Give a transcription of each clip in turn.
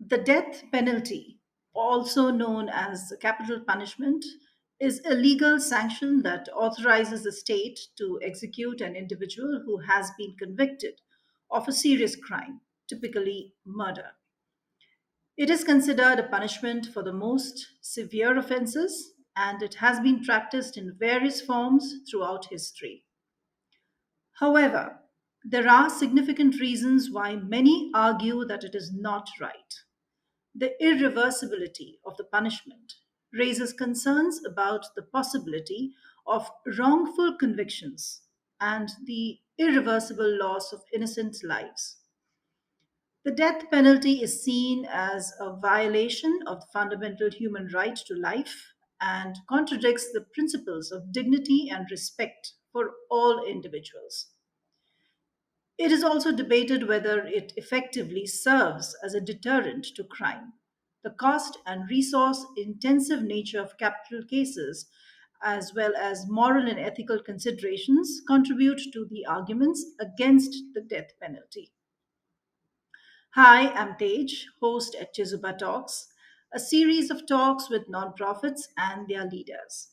The death penalty, also known as capital punishment, is a legal sanction that authorizes the state to execute an individual who has been convicted of a serious crime, typically murder. It is considered a punishment for the most severe offenses, and it has been practiced in various forms throughout history. However, there are significant reasons why many argue that it is not right. The irreversibility of the punishment raises concerns about the possibility of wrongful convictions and the irreversible loss of innocent lives. The death penalty is seen as a violation of the fundamental human right to life and contradicts the principles of dignity and respect for all individuals. It is also debated whether it effectively serves as a deterrent to crime. The cost and resource intensive nature of capital cases, as well as moral and ethical considerations, contribute to the arguments against the death penalty. Hi, I'm Tej, host at Chizuba Talks, a series of talks with nonprofits and their leaders.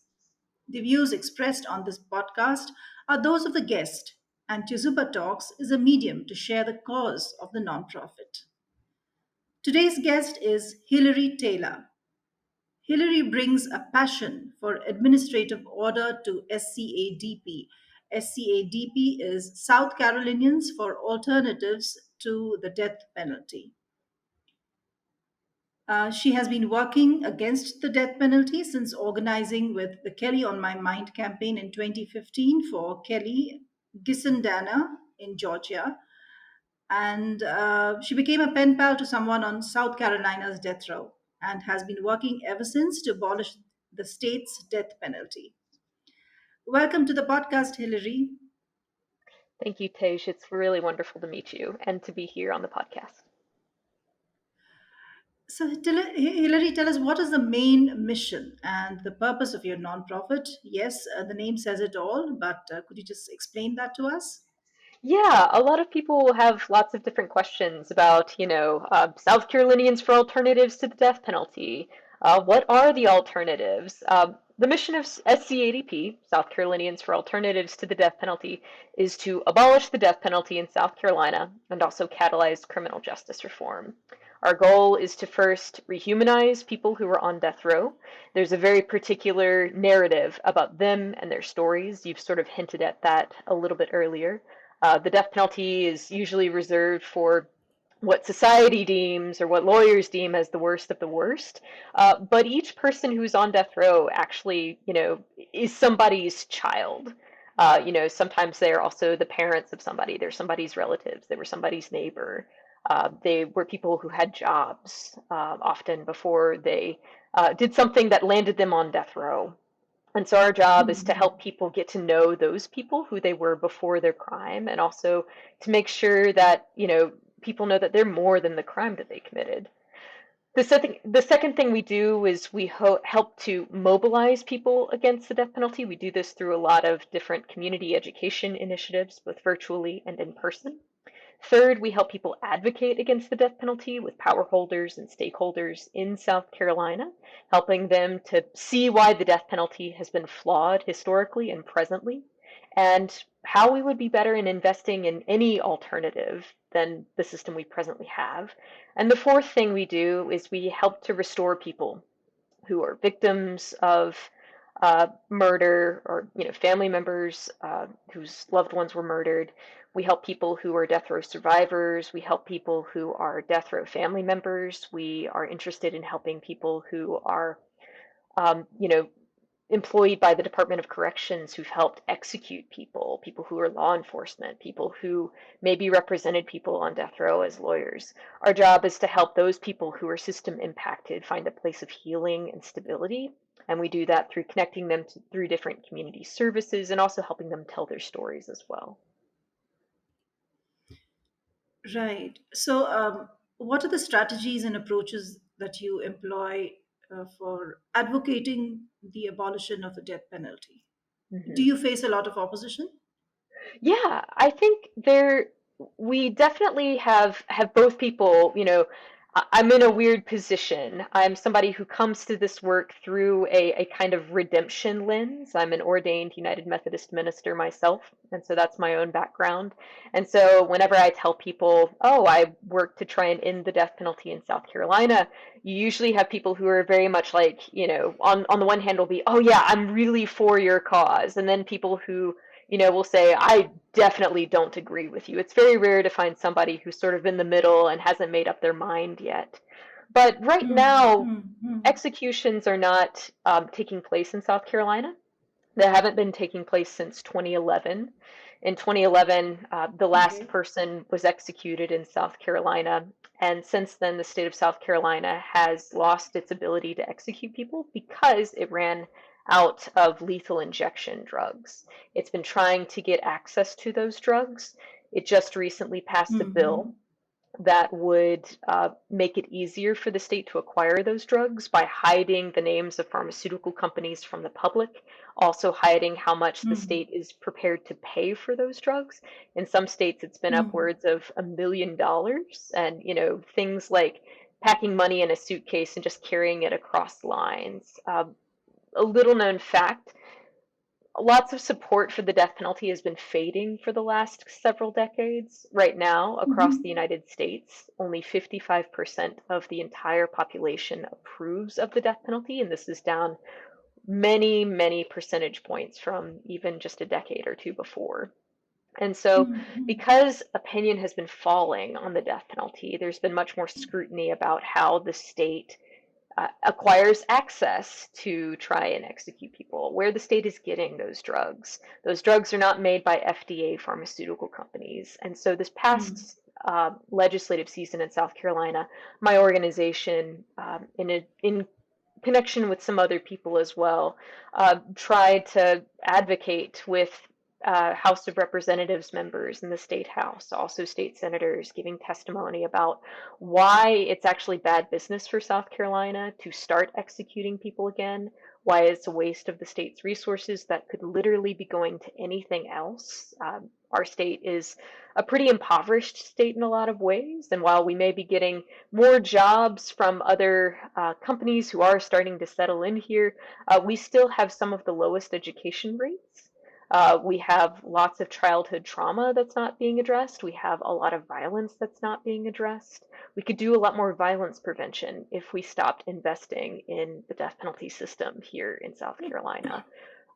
The views expressed on this podcast are those of the guest, and Chizuba Talks is a medium to share the cause of the nonprofit. Today's guest is Hilary Taylor. Hilary brings a passion for administrative order to SCADP. SCADP is South Carolinians for Alternatives to the Death Penalty. She has been working against the death penalty since organizing with the Kelly on My Mind campaign in 2015 for Kelly Gissendaner in Georgia. And she became a pen pal to someone on South Carolina's death row and has been working ever since to abolish the state's death penalty. Welcome to the podcast, Hillary. Thank you, Tej. It's really wonderful to meet you and to be here on the podcast. So, Hillary, tell us what is the main mission and the purpose of your nonprofit? Yes, the name says it all, but could you just explain that to us? Yeah, a lot of people have lots of different questions about, South Carolinians for alternatives to the death penalty. What are the alternatives? The mission of SCADP, South Carolinians for Alternatives to the Death Penalty, is to abolish the death penalty in South Carolina and also catalyze criminal justice reform. Our goal is to first rehumanize people who are on death row. There's a very particular narrative about them and their stories. You've sort of hinted at that a little bit earlier. The death penalty is usually reserved for what society deems or what lawyers deem as the worst of the worst. But each person who's on death row actually, is somebody's child. Sometimes they're also the parents of somebody. They're somebody's relatives. They were somebody's neighbor. They were people who had jobs often before they did something that landed them on death row. And so our job is to help people get to know those people who they were before their crime, and also to make sure that, people know that they're more than the crime that they committed. The second thing we do is we help to mobilize people against the death penalty. We do this through a lot of different community education initiatives, both virtually and in person. Third, we help people advocate against the death penalty with power holders and stakeholders in South Carolina, helping them to see why the death penalty has been flawed historically and presently, and how we would be better in investing in any alternative than the system we presently have. And the fourth thing we do is we help to restore people who are victims of murder, or family members whose loved ones were murdered. We help people who are death row survivors. We help people who are death row family members. We are interested in helping people who are, um, you know, employed by the Department of Corrections who've helped execute people, people who are law enforcement, people who maybe represented people on death row as lawyers. Our job is to help those people who are system impacted find a place of healing and stability. And we do that through connecting them through different community services and also helping them tell their stories as well. Right. So, what are the strategies and approaches that you employ for advocating the abolition of the death penalty? Do Mhm. you face a lot of opposition? Yeah, I think we definitely have both people, I'm in a weird position. I'm somebody who comes to this work through a kind of redemption lens. I'm an ordained United Methodist minister myself, and so that's my own background. And so whenever I tell people, oh, I work to try and end the death penalty in South Carolina, you usually have people who are very much like, on the one hand will be, oh yeah, I'm really for your cause. And then people who will say, I definitely don't agree with you. It's very rare to find somebody who's sort of in the middle and hasn't made up their mind yet. But right Hmm, now, hmm, hmm. executions are not taking place in South Carolina. They haven't been taking place since 2011. In 2011, the last Okay. person was executed in South Carolina. And since then, the state of South Carolina has lost its ability to execute people because it ran out of lethal injection drugs. It's been trying to get access to those drugs. It just recently passed a Hmm, bill that would make it easier for the state to acquire those drugs by hiding the names of pharmaceutical companies from the public, also hiding how much the hmm, state is prepared to pay for those drugs. In some states, it's been hmm, upwards of $1 million, and things like packing money in a suitcase and just carrying it across lines. A little known fact, lots of support for the death penalty has been fading for the last several decades. Right now, across the hmm, United States, only 55% of the entire population approves of the death penalty, and this is down many, many percentage points from even just a decade or two before. And so, hmm, hmm, because opinion has been falling on the death penalty, there's been much more scrutiny about how the state acquires access to try and execute people, where the state is getting those drugs. Those drugs are not made by FDA pharmaceutical companies. And so this hmm, past legislative season in South Carolina, my organization, in connection with some other people as well, tried to advocate with House of Representatives members in the state house, also state senators, giving testimony about why it's actually bad business for South Carolina to start executing people again, why it's a waste of the state's resources that could literally be going to anything else. Our state is a pretty impoverished state in a lot of ways, and while we may be getting more jobs from other companies who are starting to settle in here, we still have some of the lowest education rates. We have lots of childhood trauma that's not being addressed. We have a lot of violence that's not being addressed. We could do a lot more violence prevention if we stopped investing in the death penalty system here in South Carolina.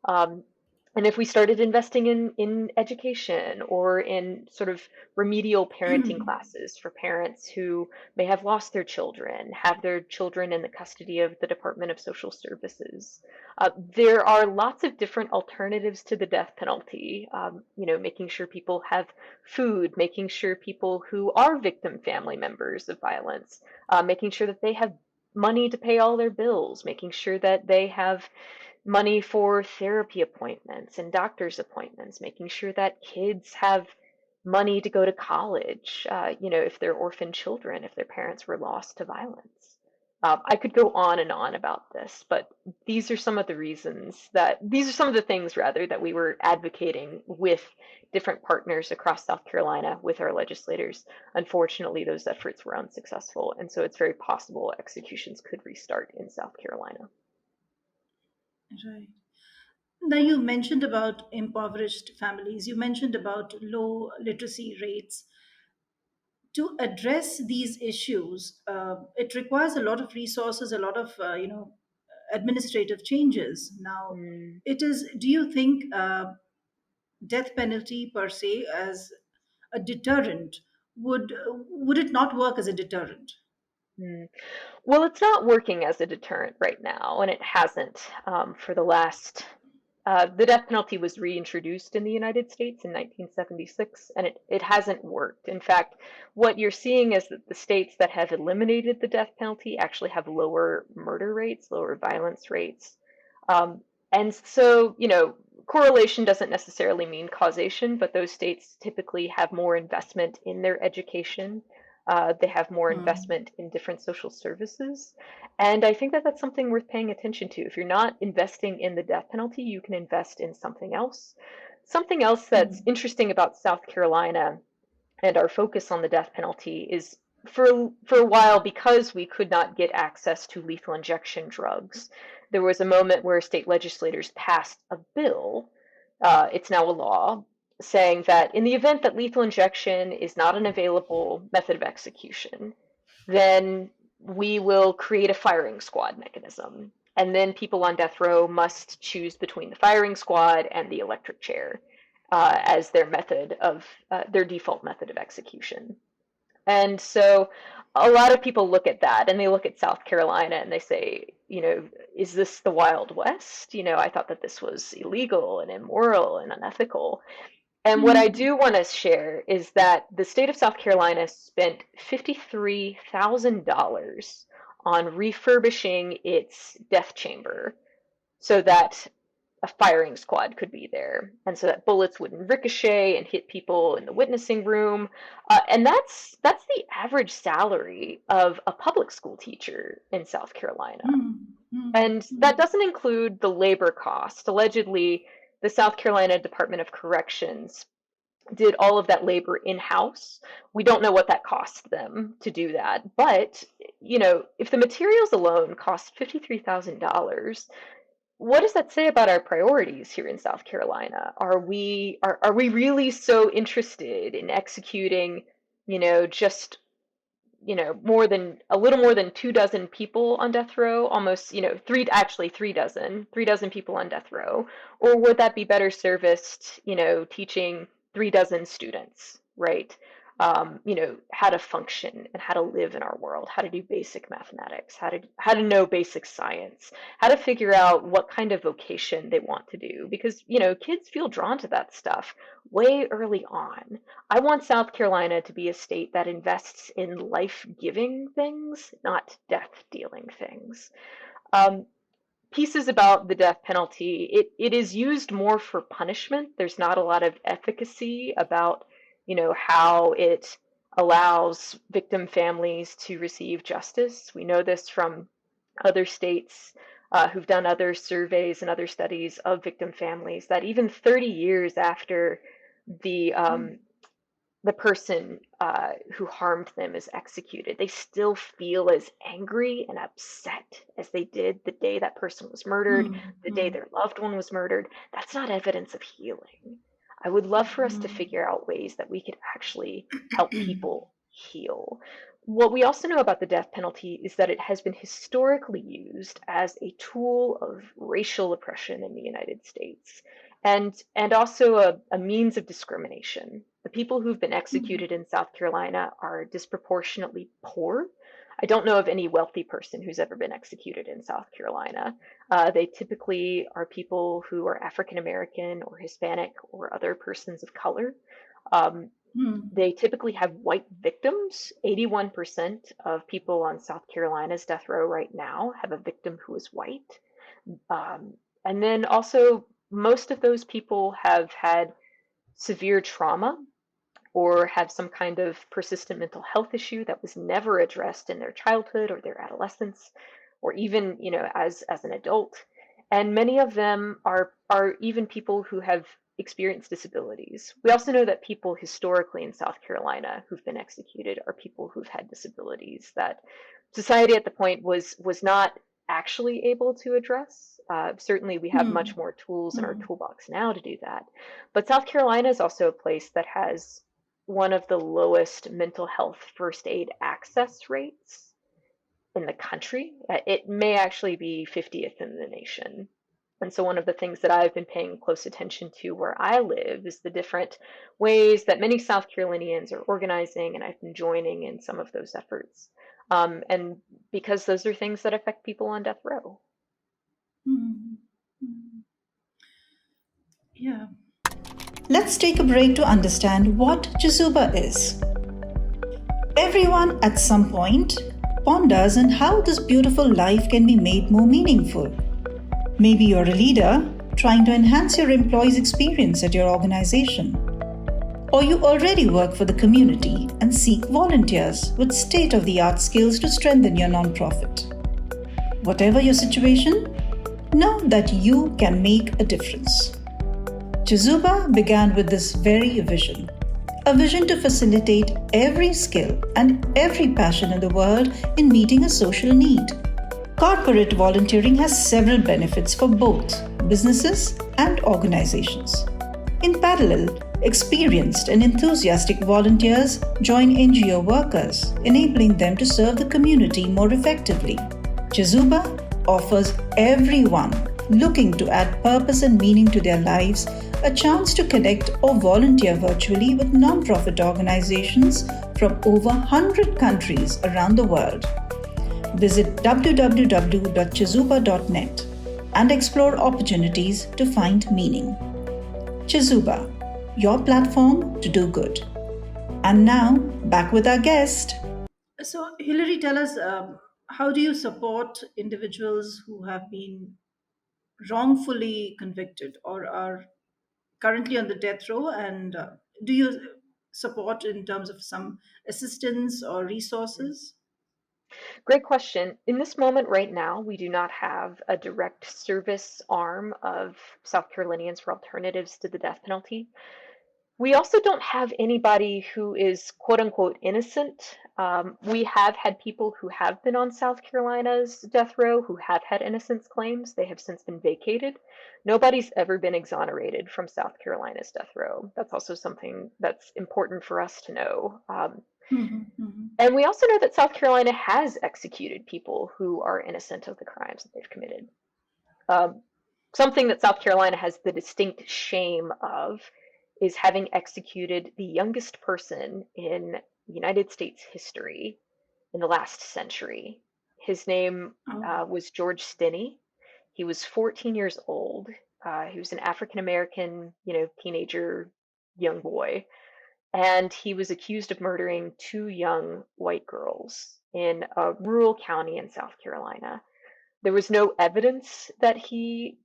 Um, and if we started investing in education or in sort of remedial parenting hmm, classes for parents who may have lost their children, have their children in the custody of the Department of Social Services. There are lots of different alternatives to the death penalty, making sure people have food, making sure people who are victim family members of violence, making sure that they have money to pay all their bills, making sure that they have money for therapy appointments and doctor's appointments, making sure that kids have money to go to college, if they're orphan children, if their parents were lost to violence. I could go on and on about this, but these are some of the things rather that we were advocating with different partners across South Carolina with our legislators. Unfortunately, those efforts were unsuccessful, and so it's very possible executions could restart in South Carolina. right. Now, you mentioned about impoverished families. You mentioned about low literacy rates. To address these issues, it requires a lot of resources, a lot of administrative changes. Now, Mm. it is. Do you think death penalty per se as a deterrent would it not work as a deterrent? Mm. Well, it's not working as a deterrent right now, and it hasn't for the last. The death penalty was reintroduced in the United States in 1976, and it hasn't worked. In fact, what you're seeing is that the states that have eliminated the death penalty actually have lower murder rates, lower violence rates. And so, correlation doesn't necessarily mean causation, but those states typically have more investment in their education. They have more Hmm. investment in different social services. And I think that that's something worth paying attention to. If you're not investing in the death penalty, you can invest in something else. Something else that's Hmm. interesting about South Carolina and our focus on the death penalty is for a while, because we could not get access to lethal injection drugs, there was a moment where state legislators passed a bill, it's now a law, saying that in the event that lethal injection is not an available method of execution, then we will create a firing squad mechanism. And then people on death row must choose between the firing squad and the electric chair as their their default method of execution. And so a lot of people look at that and they look at South Carolina and they say, is this the Wild West? I thought that this was illegal and immoral and unethical. And what I do want to share is that the state of South Carolina spent $53,000 on refurbishing its death chamber so that a firing squad could be there, and so that bullets wouldn't ricochet and hit people in the witnessing room. And that's the average salary of a public school teacher in South Carolina. And that doesn't include the labor cost. Allegedly, the South Carolina Department of Corrections did all of that labor in-house. We don't know what that cost them to do that. But, if the materials alone cost $53,000, what does that say about our priorities here in South Carolina? Are we really so interested in executing, just a little more than 24 people on death row, almost, three dozen people on death row? Or would that be better serviced, teaching 36 students, right? How to function and how to live in our world, how to do basic mathematics, how to know basic science, how to figure out what kind of vocation they want to do, because kids feel drawn to that stuff way early on. I want South Carolina to be a state that invests in life-giving things, not death-dealing things. Pieces about the death penalty, it is used more for punishment. There's not a lot of efficacy about how it allows victim families to receive justice. We know this from other states who've done other surveys and other studies of victim families, that even 30 years after the person who harmed them is executed, they still feel as angry and upset as they did the day that person was murdered, the day their loved one was murdered. That's not evidence of healing. I would love for us to figure out ways that we could actually help people heal. What we also know about the death penalty is that it has been historically used as a tool of racial oppression in the United States, and also a means of discrimination. The people who've been executed in South Carolina are disproportionately poor. I don't know of any wealthy person who's ever been executed in South Carolina. They typically are people who are African American or Hispanic or other persons of color. They typically have white victims. 81% of people on South Carolina's death row right now have a victim who is white. And then also, most of those people have had severe trauma or have some kind of persistent mental health issue that was never addressed in their childhood or their adolescence, or even, as an adult. And many of them are even people who have experienced disabilities. We also know that people historically in South Carolina who've been executed are people who've had disabilities that society at the point was not actually able to address. Certainly we have much more tools in our toolbox now to do that. But South Carolina is also a place that has one of the lowest mental health first aid access rates in the country. It may actually be 50th in the nation. And so one of the things that I've been paying close attention to where I live is the different ways that many South Carolinians are organizing, and I've been joining in some of those efforts. And because those are things that affect people on death row. Yeah. Let's take a break to understand what Juzuba is. Everyone at some point ponders on how this beautiful life can be made more meaningful. Maybe you're a leader trying to enhance your employees' experience at your organization. Or you already work for the community and seek volunteers with state-of-the-art skills to strengthen your nonprofit. Whatever your situation, know that you can make a difference. Juzuba began with this very vision, a vision to facilitate every skill and every passion in the world in meeting a social need. Corporate volunteering has several benefits for both businesses and organizations. In parallel, experienced and enthusiastic volunteers join NGO workers, enabling them to serve the community more effectively. Chizuba offers everyone looking to add purpose and meaning to their lives a chance to connect or volunteer virtually with nonprofit organizations from over 100 countries around the world. Visit www.chizuba.net and explore opportunities to find meaning. Chizuba, your platform to do good. And now, back with our guest. So, Hilary, tell us, how do you support individuals who have been wrongfully convicted or are currently on the death row? And do you support in terms of some assistance or resources? Great question. In this moment right now, we do not have a direct service arm of South Carolinians for Alternatives to the Death Penalty. We also don't have anybody who is quote unquote innocent. We have had people who have been on South Carolina's death row who have had innocence claims. They have since been vacated. Nobody's ever been exonerated from South Carolina's death row. That's also something that's important for us to know. Mhm, mhm. And we also know that South Carolina has executed people who are innocent of the crimes that they've committed. Um, Something that South Carolina has the distinct shame of is having executed the youngest person in United States history in the last century. His name Oh, was George Stinney. He was 14 years old. He was an African American, teenager, young boy, and he was accused of murdering two young white girls in a rural county in South Carolina. There was no evidence that he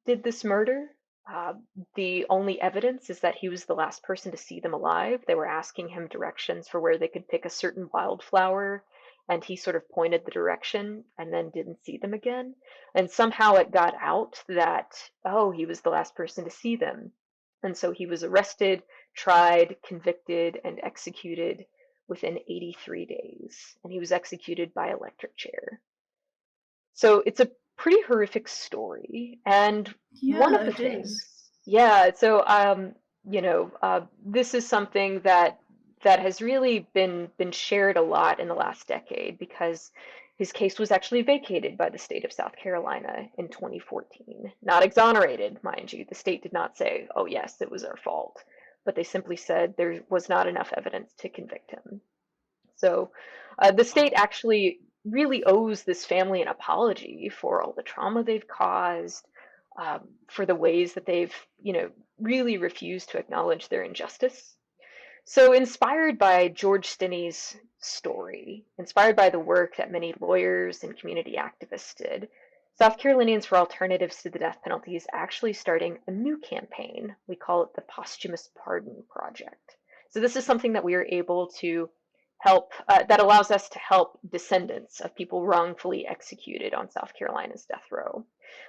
did this murder. Uh, the only evidence is that he was the last person to see them alive. They were asking him directions for where they could pick a certain wildflower, and he sort of pointed the direction and then didn't see them again. And somehow it got out that, oh, he was the last person to see them. And so he was arrested, tried, convicted, and executed within 83 days. And he was executed by electric chair. So it's a pretty horrific story. And one of yeah, the it is. things, yeah, so this is something that has really been shared a lot in the last decade because his case was actually vacated by the state of South Carolina in 2014. Not exonerated, mind you. The state did not say, "Oh yes, it was our fault," but they simply said there was not enough evidence to convict him. So the state actually really owes this family an apology for all the trauma they've caused, for the ways that they've, really refused to acknowledge their injustice. So, inspired by George Stinney's story, inspired by the work that many lawyers and community activists did, South Carolinians for Alternatives to the Death Penalty is actually starting a new campaign. We call it the Posthumous Pardon Project. So, this is something that we are able to help, that allows us to help descendants of people wrongfully executed on South Carolina's death row.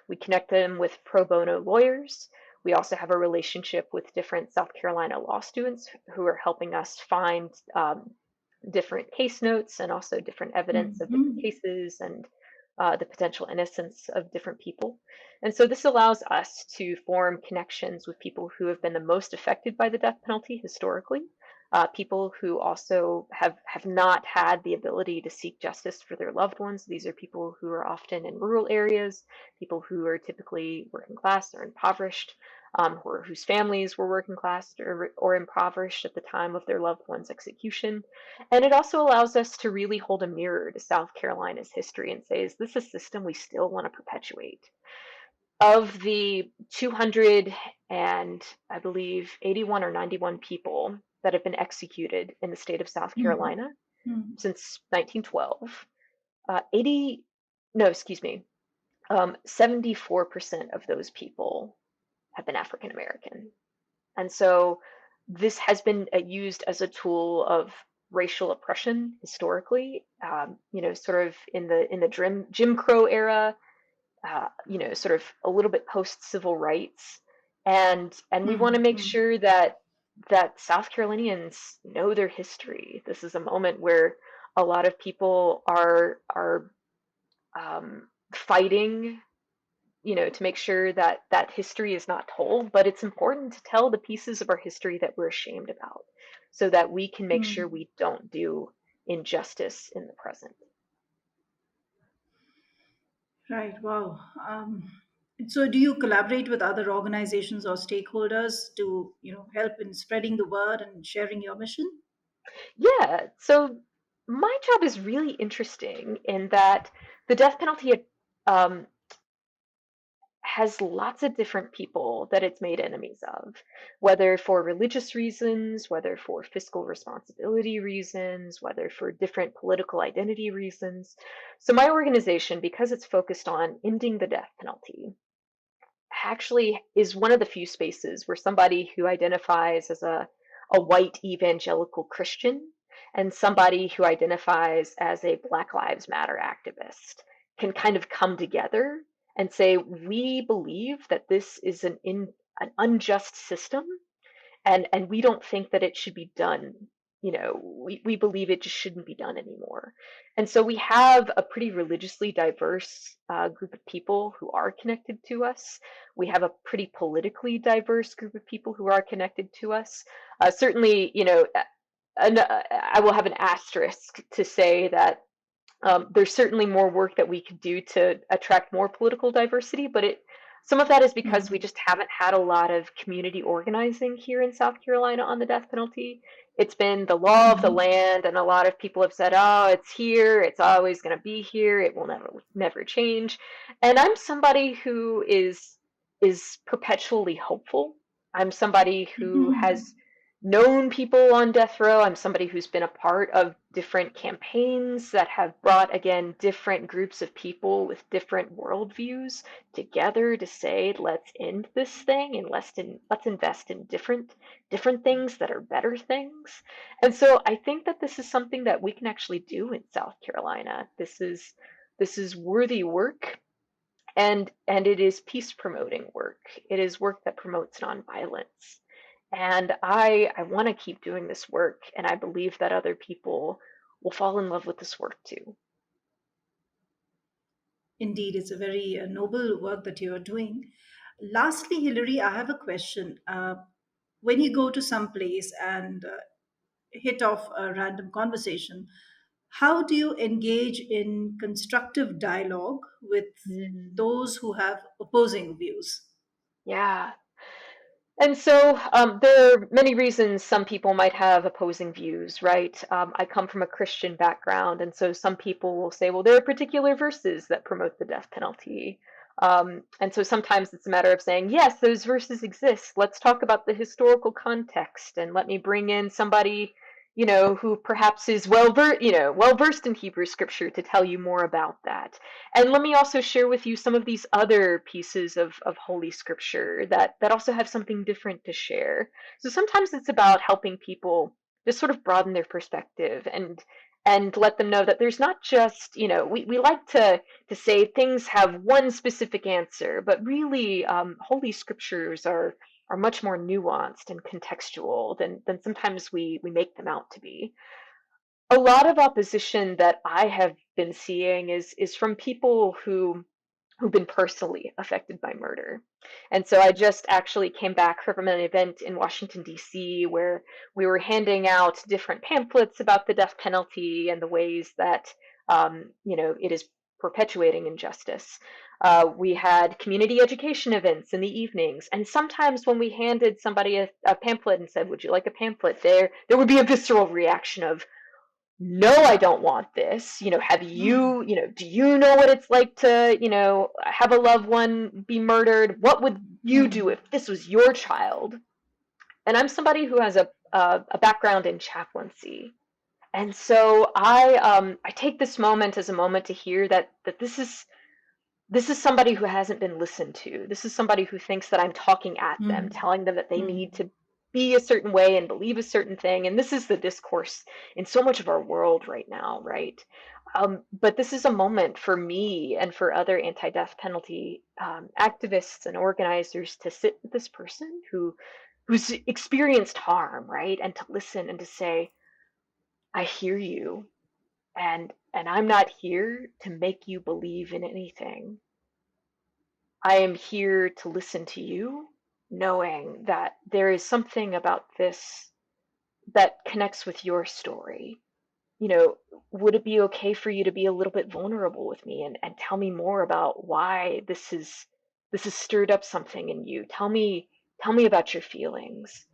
We connect them with pro bono lawyers. We also have a relationship with different South Carolina law students who are helping us find different case notes and also different evidence of different Mhm. cases and the potential innocence of different people. And so this allows us to form connections with people who have been the most affected by the death penalty historically, people who also have not had the ability to seek justice for their loved ones. These are people who are often in rural areas, people who are typically working class or impoverished, whose families were working class or impoverished at the time of their loved one's execution. And it also allows us to really hold a mirror to South Carolina's history and say, is this a system we still want to perpetuate? Of the 200 and I believe 81 or 91 people that have been executed in the state of South Mhm. Carolina Mhm. since 1912, 80, no, excuse me, 74% of those people have been African American. And so this has been used as a tool of racial oppression historically, sort of in the Jim Crow era, sort of a little bit post civil rights, and we want to make Mhm. sure that that South Carolinians know their history. This is a moment where a lot of people are fighting, to make sure that that history is not told. But it's important to tell the pieces of our history that we're ashamed about, so that we can make sure Hmm. we don't do injustice in the present. Right. Wow. So, do you collaborate with other organizations or stakeholders to, help in spreading the word and sharing your mission? Yeah. So my job is really interesting in that the death penalty um, has lots of different people that it's made enemies of, whether for religious reasons, whether for fiscal responsibility reasons, whether for different political identity reasons. So, my organization, because it's focused on ending the death penalty, actually is one of the few spaces where somebody who identifies as a white evangelical Christian and somebody who identifies as a Black Lives Matter activist can kind of come together and say, we believe that this is an unjust system, and we don't think that it should be done. We believe it just shouldn't be done anymore. And so we have a pretty religiously diverse group of people who are connected to us. We have a pretty politically diverse group of people who are connected to us. Certainly, I will have an asterisk to say that there's certainly more work that we could do to attract more political diversity, but some of that is because we Hmm. just haven't had a lot of community organizing here in South Carolina on the death penalty. It's been the law of the Hmm. land, and a lot of people have said, "Oh, it's here. It's always going to be here. It will never change." And I'm somebody who is perpetually hopeful. I'm somebody who has Hmm. known people on death row. I'm somebody who's been a part of different campaigns that have brought, again, different groups of people with different worldviews together to say, let's end this thing and let's invest in different things that are better things. And so I think that this is something that we can actually do in South Carolina. This is worthy work, and it is peace promoting work. It is work that promotes nonviolence. And I want to keep doing this work, and I believe that other people will fall in love with this work too. Indeed, it's a very noble work that you are doing. Lastly, Hillary, I have a question. When you go to some place and hit off a random conversation, how do you engage in constructive dialogue with Mm, those who have opposing views? yeah. And so there are many reasons some people might have opposing views, right? I come from a Christian background, and so some people will say, well, there are particular verses that promote the death penalty. And so sometimes it's a matter of saying, yes, those verses exist. Let's talk about the historical context, and let me bring in somebody, who perhaps is well versed in Hebrew scripture to tell you more about that. And let me also share with you some of these other pieces of Holy Scripture that also have something different to share. So sometimes it's about helping people just sort of broaden their perspective and let them know that there's not just, we like to say things have one specific answer, but really Holy Scriptures are much more nuanced and contextual than sometimes we make them out to be. A lot of opposition that I have been seeing is from people who've been personally affected by murder. And so I just actually came back from an event in Washington, D.C., where we were handing out different pamphlets about the death penalty and the ways that, it is perpetuating injustice. We had community education events in the evenings, and sometimes when we handed somebody a pamphlet and said, "Would you like a pamphlet?" there would be a visceral reaction of, no, I don't want this. Have you, do you know what it's like to, have a loved one be murdered? What would you do Hmm. if this was your child? And I'm somebody who has a background in chaplaincy. And so I take this moment as a moment to hear that this is somebody who hasn't been listened to. This is somebody who thinks that I'm talking at them, Hmm. telling them that they Hmm. need to be a certain way and believe a certain thing. And this is the discourse in so much of our world right now, right? But this is a moment for me and for other anti death penalty activists and organizers to sit with this person who's experienced harm, right? And to listen and to say, I hear you, and I'm not here to make you believe in anything. I am here to listen to you, knowing that there is something about this that connects with your story. You know, would it be okay for you to be a little bit vulnerable with me and tell me more about why this has stirred up something in you? Tell me about your feelings.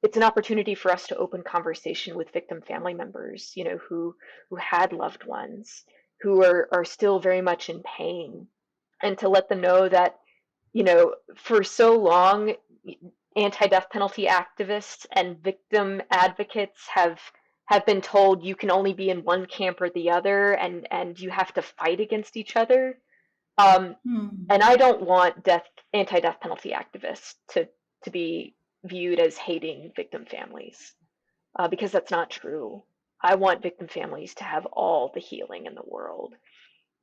It's an opportunity for us to open conversation with victim family members, you know, who had loved ones who are still very much in pain, and to let them know that, you know, for so long, anti-death penalty activists and victim advocates have been told you can only be in one camp or the other, and you have to fight against each other. Um, Hmm. and I don't want anti-death penalty activists to be viewed as hating victim families, because that's not true. I want victim families to have all the healing in the world.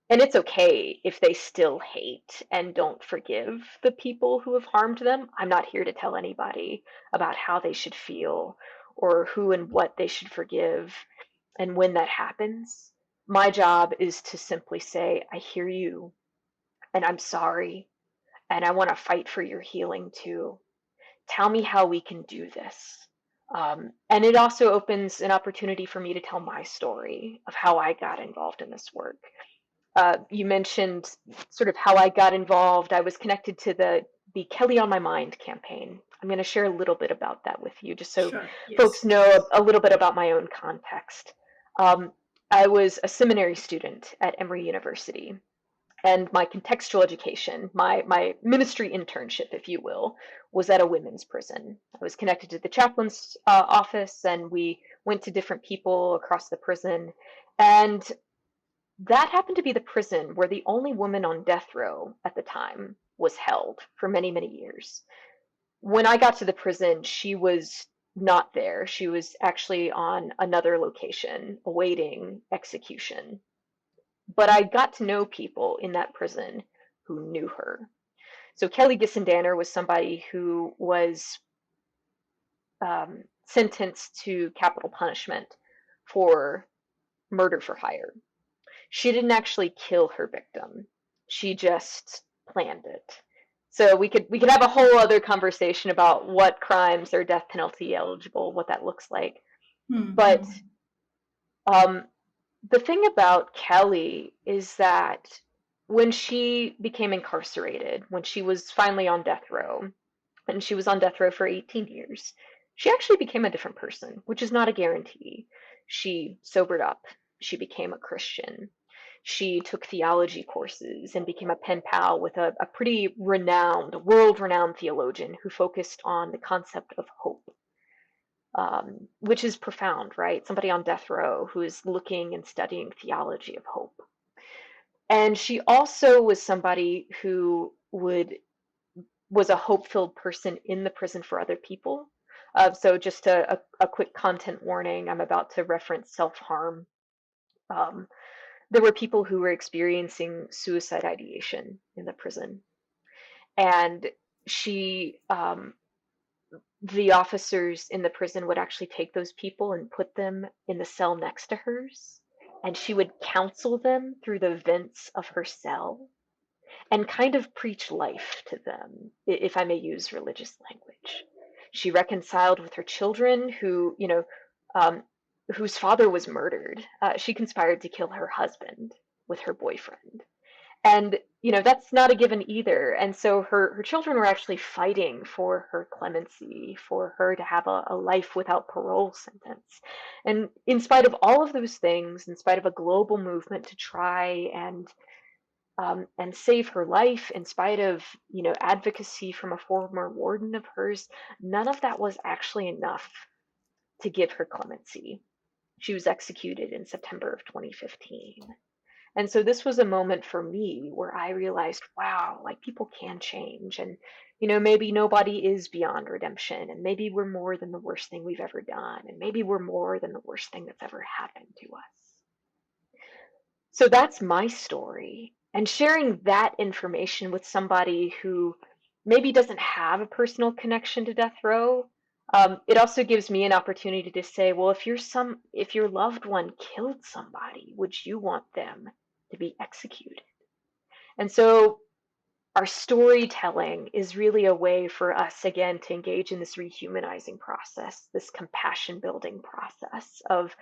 And it's okay if they still hate and don't forgive the people who have harmed them. I'm not here to tell anybody about how they should feel or who and what they should forgive and when that happens. My job is to simply say, I hear you and I'm sorry and I want to fight for your healing too. Tell me how we can do this. And it also opens an opportunity for me to tell my story of how I got involved in this work. You mentioned sort of how I got involved. I was connected to the Kelly on My Mind campaign. I'm going to share a little bit about that with you, just so Sure. folks Yes. know a little bit about my own context. Um, I was a seminary student at Emory University, and my contextual education, my ministry internship, if you will, was at a women's prison. I was connected to the chaplain's office, and we went to different people across the prison. And that happened to be the prison where the only woman on death row at the time was held for many, many years. When I got to the prison, she was not there. She was actually on another location awaiting execution. But I got to know people in that prison who knew her. So Kelly Gissendaner was somebody who was sentenced to capital punishment for murder for hire. She didn't actually kill her victim. She just planned it. So we could have a whole other conversation about what crimes are death penalty eligible, what that looks like. Hmm. But Hmm. um, the thing about Kelly is that when she became incarcerated, when she was finally on death row, and she was on death row for 18 years, she actually became a different person, which is not a guarantee. She sobered up. She became a Christian. She took theology courses and became a pen pal with a pretty renowned, world renowned theologian who focused on the concept of hope, which is profound, right? Somebody on death row who is looking and studying theology of hope. And she also was somebody who was a hope-filled person in the prison for other people. So just a quick content warning, I'm about to reference self-harm. Um, there were people who were experiencing suicide ideation in the prison, and she the officers in the prison would actually take those people and put them in the cell next to hers, and she would counsel them through the vents of her cell and kind of preach life to them, if I may use religious language. She reconciled with her children who, you know, um, whose father was murdered. She conspired to kill her husband with her boyfriend. And, you know, that's not a given either. And so her children were actually fighting for her clemency, for her to have a life without parole sentence. And in spite of all of those things, in spite of a global movement to try and save her life, in spite of, you know, advocacy from a former warden of hers, none of that was actually enough to give her clemency. She was executed in September of 2015. And so this was a moment for me where I realized, wow, like people can change. And, you know, maybe nobody is beyond redemption. And maybe we're more than the worst thing we've ever done. And maybe we're more than the worst thing that's ever happened to us. So that's my story. And sharing that information with somebody who, maybe doesn't have a personal connection to death row, it also gives me an opportunity to say, well, if your loved one killed somebody, would you want them to be executed? And so our storytelling is really a way for us again to engage in this rehumanizing process, this compassion building process of,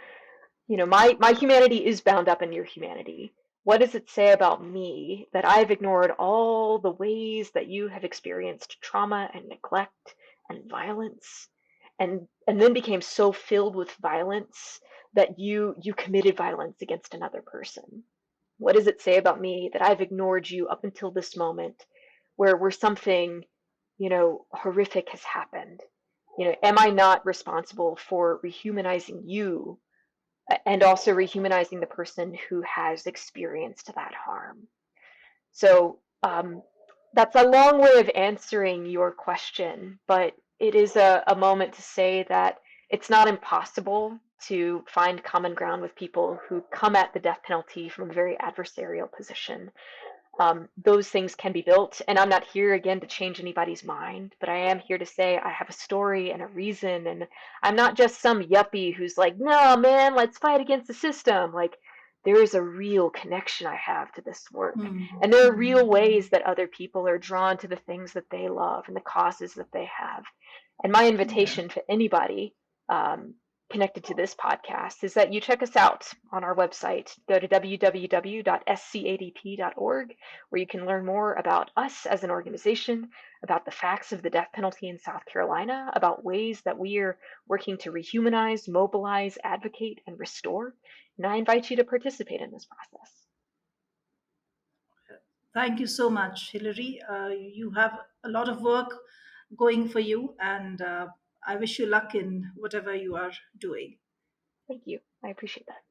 my humanity is bound up in your humanity. What does it say about me that I've ignored all the ways that you have experienced trauma and neglect and violence, and then became so filled with violence that you committed violence against another person? What does it say about me that I've ignored you up until this moment where something, horrific has happened? Am I not responsible for rehumanizing you and also rehumanizing the person who has experienced that harm? So that's a long way of answering your question, but it is a moment to say that it's not impossible to find common ground with people who come at the death penalty from a very adversarial position. Those things can be built, and I'm not here again to change anybody's mind, but I am here to say I have a story and a reason, and I'm not just some yuppie who's like, no, man, let's fight against the system. Like, there is a real connection I have to this work, Hmm. and there are real Hmm. ways that other people are drawn to the things that they love and the causes that they have. And my Yeah. invitation to anybody um, connected to this podcast is that you check us out on our website. Go to www.scadp.org, where you can learn more about us as an organization, about the facts of the death penalty in South Carolina, about ways that we are working to rehumanize, mobilize, advocate, and restore. And I invite you to participate in this process. Thank you so much, Hillary. You have a lot of work going for you, and I wish you luck in whatever you are doing. Thank you. I appreciate that.